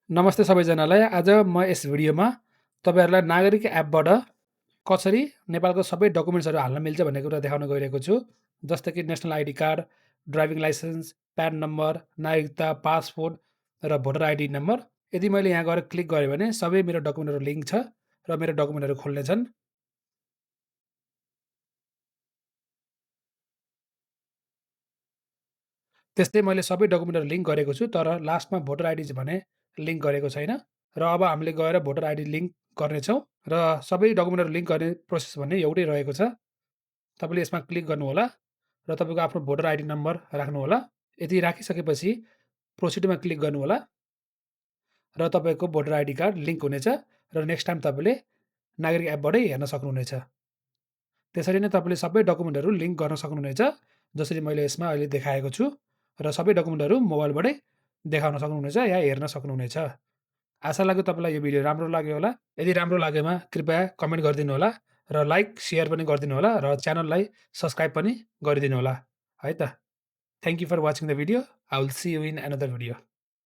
नमस्ते सबैजनालाई। आज म यस भिडियोमा तपाईँहरूलाई नागरिक एपबाट कसरी नेपालको सबै डकुमेन्ट्सहरू हाल्न मिल्छ भन्ने कुरा देखाउन गइरहेको छु। जस्तै कि national ID card, driving licence, PAN number, नागरिकता, पासपोर्ट र भोटर आइडी नम्बर। यदि मैले यहाँ गएर क्लिक गरेँ भने सबै मेरो डकुमेन्टहरू लिङ्क छ र मेरो डकुमेन्टहरू खोल्नेछन्। त्यस्तै मैले सबै डकुमेन्टहरू लिङ्क गरेको छु, तर लास्टमा भोटर आइडी भने लिङ्क गरेको छैन र अब हामीले गएर भोटर आइडी लिङ्क गर्नेछौँ र सबै डकुमेन्टहरू लिङ्क गर्ने प्रोसेस भने एउटै रहेको छ। तपाईँले यसमा क्लिक गर्नुहोला र तपाईँको आफ्नो भोटर आइडी नम्बर राख्नुहोला। यदि राखिसकेपछि प्रोसिडमा क्लिक गर्नुहोला र तपाईँको भोटर आइडी कार्ड लिङ्क हुनेछ र नेक्स्ट टाइम तपाईँले नागरिक एपबाटै हेर्न सक्नुहुनेछ। त्यसरी नै तपाईँले सबै डकुमेन्टहरू लिङ्क गर्न सक्नुहुनेछ, जसरी मैले यसमा अहिले देखाएको छु र सबै डकुमेन्टहरू मोबाइलबाटै देखाउन सक्नुहुनेछ या हेर्न सक्नुहुनेछ। आशा लाग्यो तपाईँलाई यो भिडियो राम्रो लाग्यो होला। यदि राम्रो लागेमा कृपया कमेन्ट गरिदिनु होला र लाइक, सेयर पनि गरिदिनु होला र च्यानललाई सब्स्क्राइब पनि गरिदिनु होला है त। Thank you for watching the video. I will see you in another video.